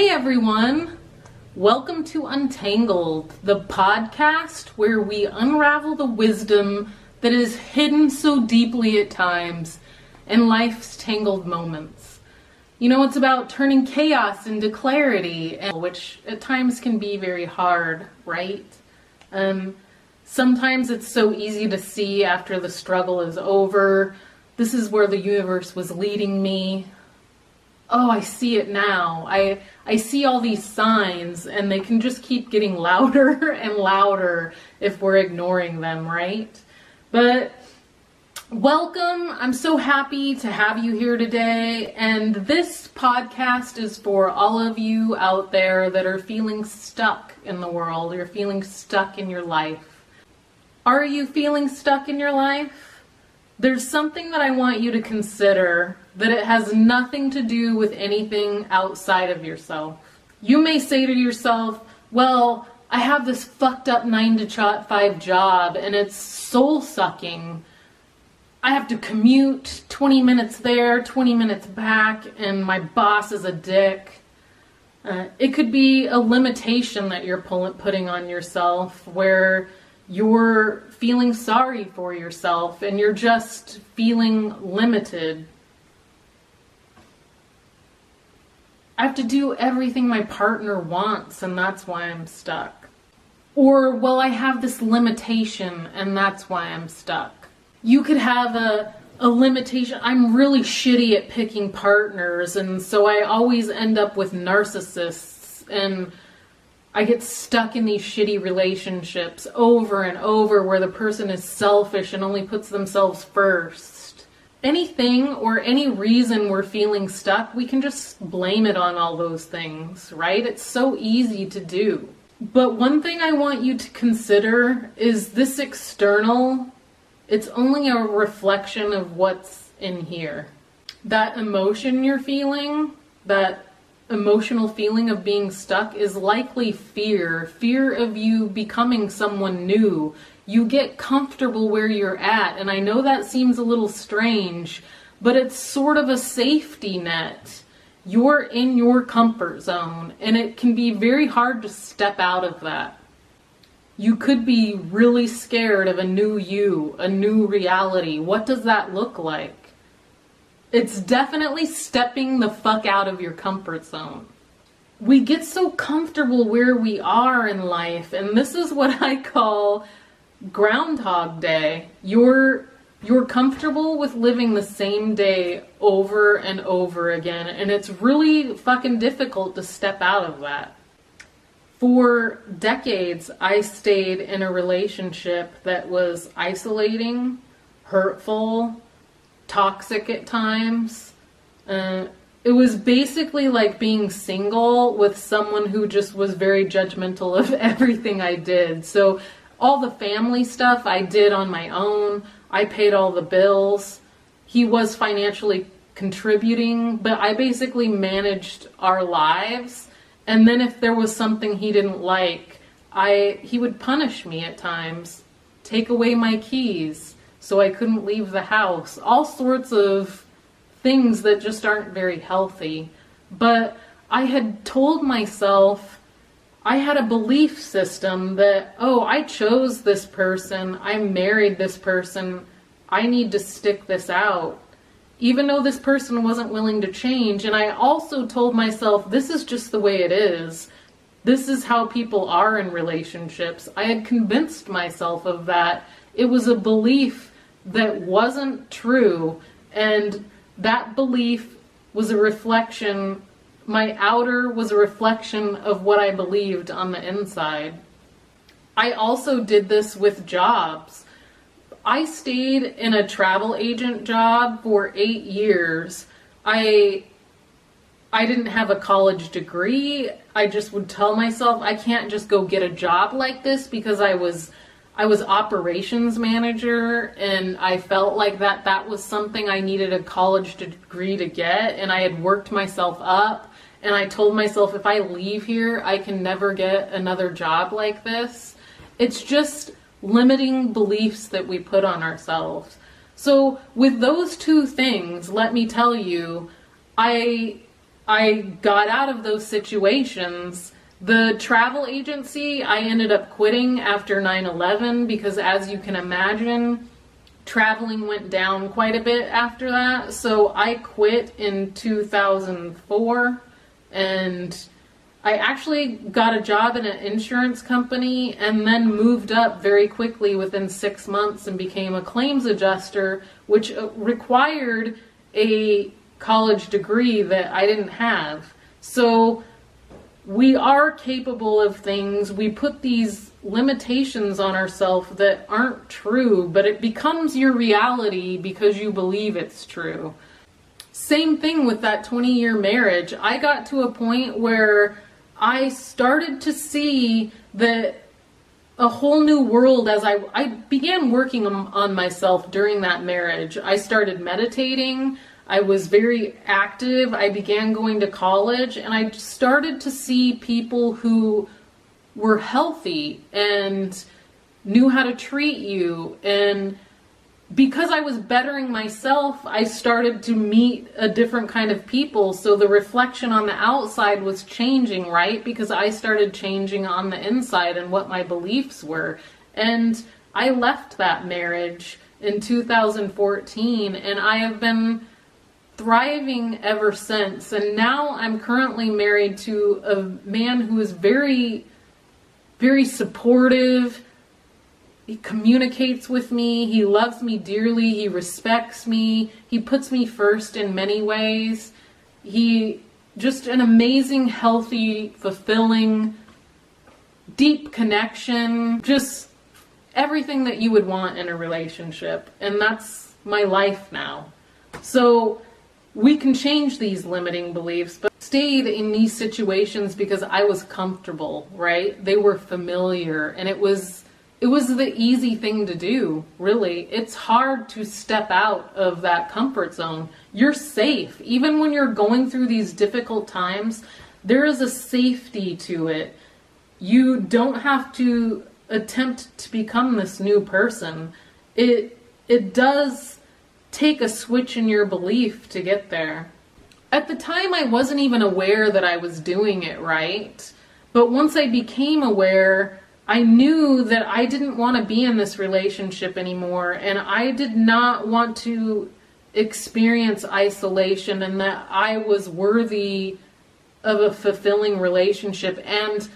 Hey everyone! Welcome to Untangled, the podcast where we unravel the wisdom that is hidden so deeply at times in life's tangled moments. You know, it's about turning chaos into clarity, which at times can be very hard, right? Sometimes it's so easy to see after the struggle is over. This is where the universe was leading me. Oh, I see it now. I see all these signs, and they can just keep getting louder and louder if we're ignoring them, right? But welcome. I'm so happy to have you here today. And this podcast is for all of you out there that are feeling stuck in the world. You're feeling stuck in your life. Are you feeling stuck in your life? There's something that I want you to consider, that it has nothing to do with anything outside of yourself. You may say to yourself, well, I have this fucked up 9-to-5 job and it's soul sucking. I have to commute 20 minutes there, 20 minutes back, and my boss is a dick. It could be a limitation that you're putting on yourself where you're feeling sorry for yourself and you're just feeling limited. I have to do everything my partner wants and that's why I'm stuck. Or, well, I have this limitation and that's why I'm stuck. You could have a limitation. I'm really shitty at picking partners, and so I always end up with narcissists, and I get stuck in these shitty relationships over and over where the person is selfish and only puts themselves first. Anything or any reason we're feeling stuck, we can just blame it on all those things, right? It's so easy to do. But one thing I want you to consider is this external, it's only a reflection of what's in here. That emotion you're feeling, that emotional feeling of being stuck is likely fear of you becoming someone new. You get comfortable where you're at, and I know that seems a little strange, but it's sort of a safety net. You're in your comfort zone, and it can be very hard to step out of that. You could be really scared of a new you, a new reality. What does that look like? It's definitely stepping the fuck out of your comfort zone. We get so comfortable where we are in life, and this is what I call Groundhog Day. You're comfortable with living the same day over and over again, and it's really fucking difficult to step out of that. For decades, I stayed in a relationship that was isolating, hurtful, toxic at times. It was basically like being single with someone who just was very judgmental of everything I did. So all the family stuff I did on my own. I paid all the bills. He was financially contributing, but I basically managed our lives. And then if there was something he didn't like, he would punish me at times, take away my keys so I couldn't leave the house. All sorts of things that just aren't very healthy. But I had told myself, I had a belief system that, oh, I chose this person, I married this person, I need to stick this out. Even though this person wasn't willing to change. And I also told myself, this is just the way it is. This is how people are in relationships. I had convinced myself of that. It was a belief that wasn't true, and that belief was a reflection, my outer was a reflection of what I believed on the inside. I also did this with jobs. I stayed in a travel agent job for 8 years. I didn't have a college degree. I just would tell myself I can't just go get a job like this because I was operations manager, and I felt like that was something I needed a college degree to get, and I had worked myself up, and I told myself if I leave here, I can never get another job like this. It's just limiting beliefs that we put on ourselves. So with those two things, let me tell you, I I got out of those situations. The travel agency, I ended up quitting after 9/11 because, as you can imagine, traveling went down quite a bit after that. So I quit in 2004, and I actually got a job in an insurance company and then moved up very quickly within 6 months and became a claims adjuster, which required a college degree that I didn't have. So we are capable of things. We put these limitations on ourselves that aren't true, but it becomes your reality because you believe it's true. Same thing with that 20-year marriage. I got to a point where I started to see that a whole new world as I began working on myself during that marriage. I started meditating. I was very active. I began going to college, and I started to see people who were healthy and knew how to treat you. And because I was bettering myself, I started to meet a different kind of people. So the reflection on the outside was changing, right? Because I started changing on the inside and what my beliefs were. And I left that marriage in 2014, and I have been thriving ever since. And now I'm currently married to a man who is very, very supportive. He communicates with me. He loves me dearly. He respects me. He puts me first in many ways. He just an amazing, healthy, fulfilling, deep connection. Just everything that you would want in a relationship. And that's my life now. So we can change these limiting beliefs, but I stayed in these situations because I was comfortable, right? They were familiar, and it was the easy thing to do, really. It's hard to step out of that comfort zone. You're safe. Even when you're going through these difficult times, there is a safety to it. You don't have to attempt to become this new person. It does take a switch in your belief to get there. At the time, I wasn't even aware that I was doing it right. But once I became aware, I knew that I didn't want to be in this relationship anymore, and I did not want to experience isolation, and that I was worthy of a fulfilling relationship. And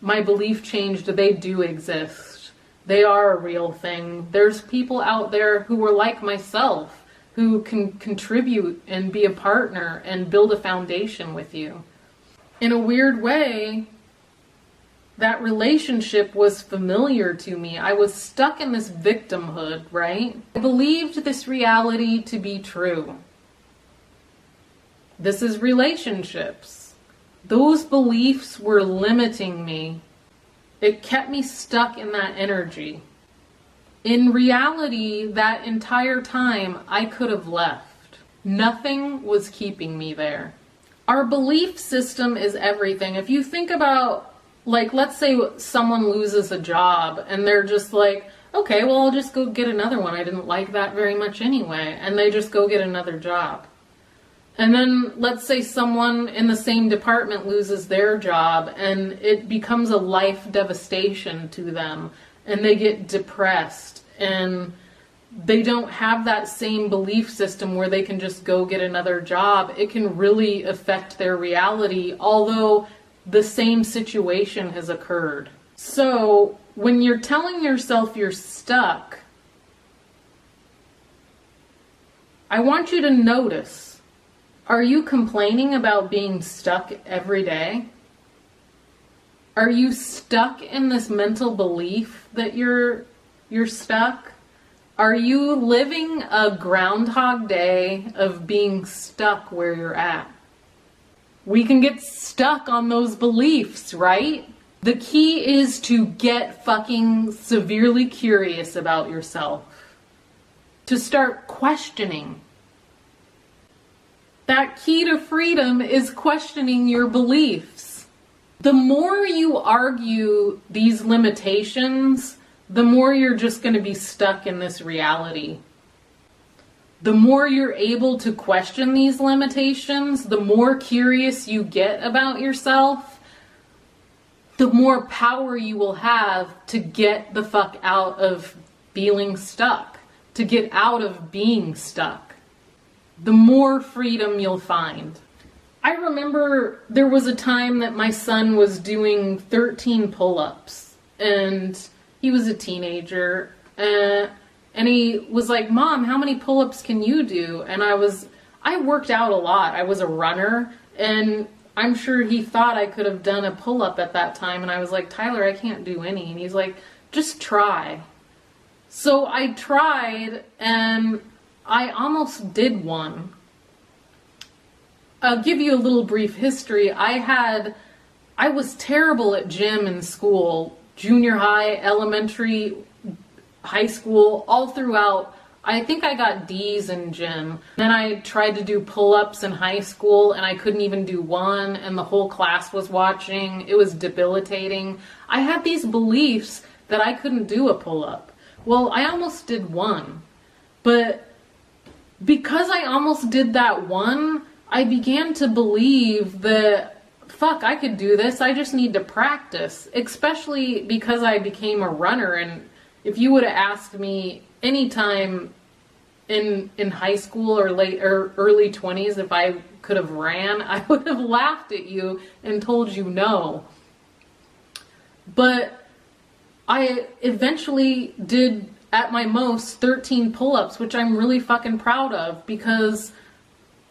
my belief changed. They do exist. They are a real thing. There's people out there who are like myself, who can contribute and be a partner and build a foundation with you. In a weird way, that relationship was familiar to me. I was stuck in this victimhood, right? I believed this reality to be true. This is relationships. Those beliefs were limiting me. It kept me stuck in that energy. In reality, that entire time, I could have left. Nothing was keeping me there. Our belief system is everything. If you think about, like, let's say someone loses a job and they're just like, okay, well, I'll just go get another one. I didn't like that very much anyway. And they just go get another job. And then let's say someone in the same department loses their job and it becomes a life devastation to them, and they get depressed and they don't have that same belief system where they can just go get another job. It can really affect their reality, although the same situation has occurred. So when you're telling yourself you're stuck, I want you to notice, are you complaining about being stuck every day? Are you stuck in this mental belief that you're stuck? Are you living a Groundhog Day of being stuck where you're at? We can get stuck on those beliefs, right? The key is to get fucking severely curious about yourself. To start questioning. That key to freedom is questioning your beliefs. The more you argue these limitations, the more you're just going to be stuck in this reality. The more you're able to question these limitations, the more curious you get about yourself, the more power you will have to get the fuck out of feeling stuck, to get out of being stuck. The more freedom you'll find. I remember there was a time that my son was doing 13 pull-ups, and he was a teenager, and he was like, Mom, how many pull-ups can you do? And I worked out a lot. I was a runner, and I'm sure he thought I could have done a pull-up at that time, and I was like, Tyler, I can't do any. And he's like, just try. So I tried, and I almost did one. I'll give you a little brief history. I was terrible at gym in school, junior high, elementary, high school, all throughout. I think I got D's in gym. Then I tried to do pull-ups in high school, and I couldn't even do one, and the whole class was watching. It was debilitating. I had these beliefs that I couldn't do a pull-up. Well, I almost did one. But because I almost did that one, I began to believe that, fuck, I could do this. I just need to practice. Especially because I became a runner, and if you would have asked me anytime in high school or early 20s if I could have ran, I would have laughed at you and told you no. But I eventually did, at my most, 13 pull-ups, which I'm really fucking proud of, because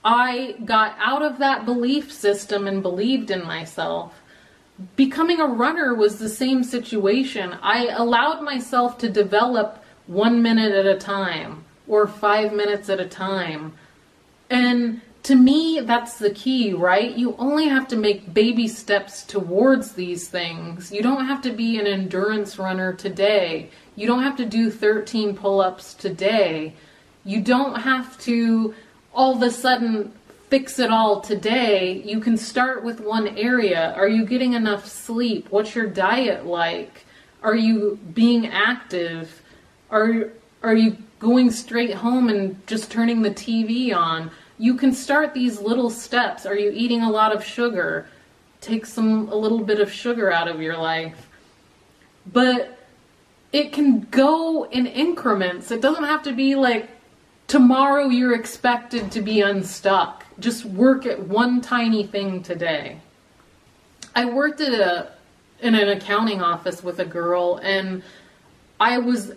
I got out of that belief system and believed in myself. Becoming a runner was the same situation. I allowed myself to develop 1 minute at a time or 5 minutes at a time. And to me, that's the key, right? You only have to make baby steps towards these things. You don't have to be an endurance runner today. You don't have to do 13 pull-ups today. You don't have to all of a sudden fix it all today. You can start with one area. Are you getting enough sleep? What's your diet like? Are you being active? Are you going straight home and just turning the TV on? You can start these little steps. Are you eating a lot of sugar? Take a little bit of sugar out of your life. But it can go in increments. It doesn't have to be like tomorrow you're expected to be unstuck. Just work at one tiny thing today. I worked in an accounting office with a girl, and I was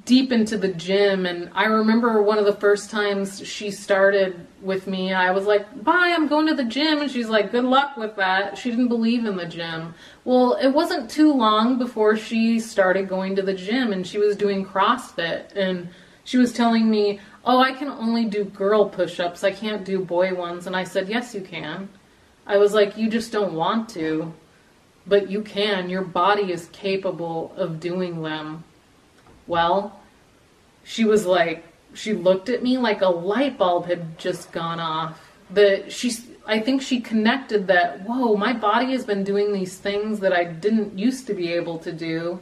deep into the gym, and I remember one of the first times she started with me, I was like, bye, I'm going to the gym, and she's like, good luck with that. She didn't believe in the gym. Well, it wasn't too long before she started going to the gym, and she was doing CrossFit, and she was telling me, oh, I can only do girl push-ups, I can't do boy ones. And I said, yes, you can. I was like, you just don't want to, but you can. Your body is capable of doing them. Well, she was like, she looked at me like a light bulb had just gone off. I think she connected that, whoa, my body has been doing these things that I didn't used to be able to do.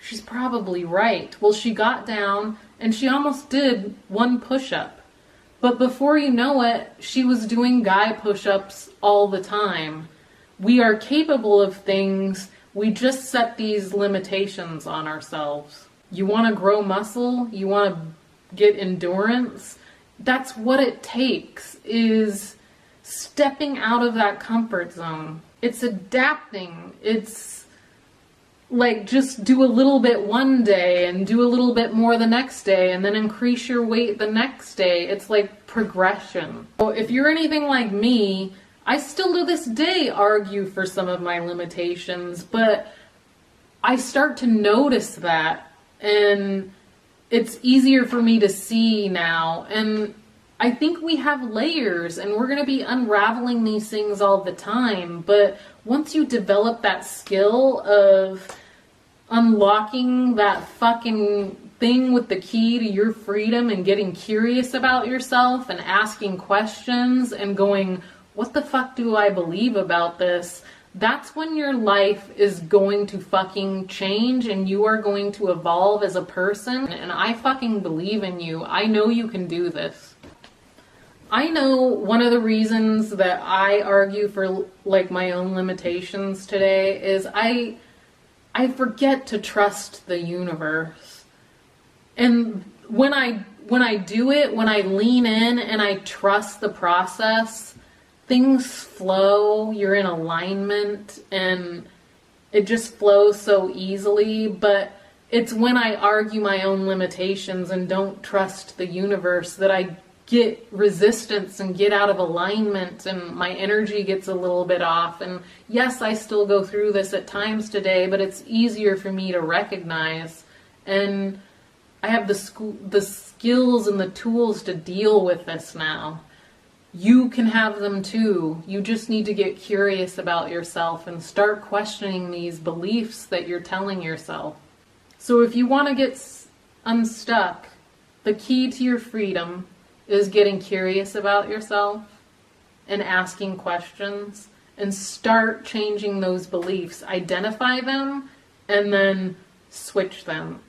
She's probably right. Well, she got down and she almost did one push-up. But before you know it, she was doing guy push-ups all the time. We are capable of things. We just set these limitations on ourselves. You want to grow muscle? You want to get endurance? That's what it takes, is stepping out of that comfort zone. It's adapting. It's like, just do a little bit one day and do a little bit more the next day and then increase your weight the next day. It's like progression. So if you're anything like me, I still to this day argue for some of my limitations, but I start to notice that, and it's easier for me to see now. And I think we have layers, and we're going to be unraveling these things all the time. But once you develop that skill of unlocking that fucking thing with the key to your freedom and getting curious about yourself and asking questions and going, what the fuck do I believe about this? that's when your life is going to fucking change and you are going to evolve as a person. And I fucking believe in you. I know you can do this. I know one of the reasons that I argue for like my own limitations today is I forget to trust the universe. And when I do it, when I lean in and I trust the process, things flow, you're in alignment, and it just flows so easily. But it's when I argue my own limitations and don't trust the universe that I get resistance and get out of alignment, and my energy gets a little bit off. And yes, I still go through this at times today, but it's easier for me to recognize. And I have the skills and the tools to deal with this now. You can have them too. You just need to get curious about yourself and start questioning these beliefs that you're telling yourself. So if you want to get unstuck, the key to your freedom is getting curious about yourself and asking questions, and start changing those beliefs. Identify them and then switch them.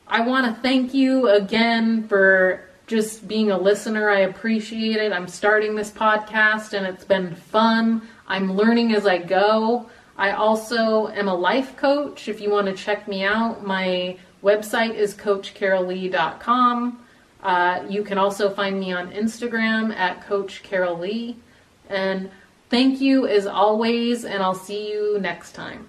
I want to thank you again for just being a listener. I appreciate it. I'm starting this podcast and it's been fun. I'm learning as I go. I also am a life coach. If you want to check me out, my website is coachcarollee.com. You can also find me on Instagram at Coach Carol Lee. And thank you as always, and I'll see you next time.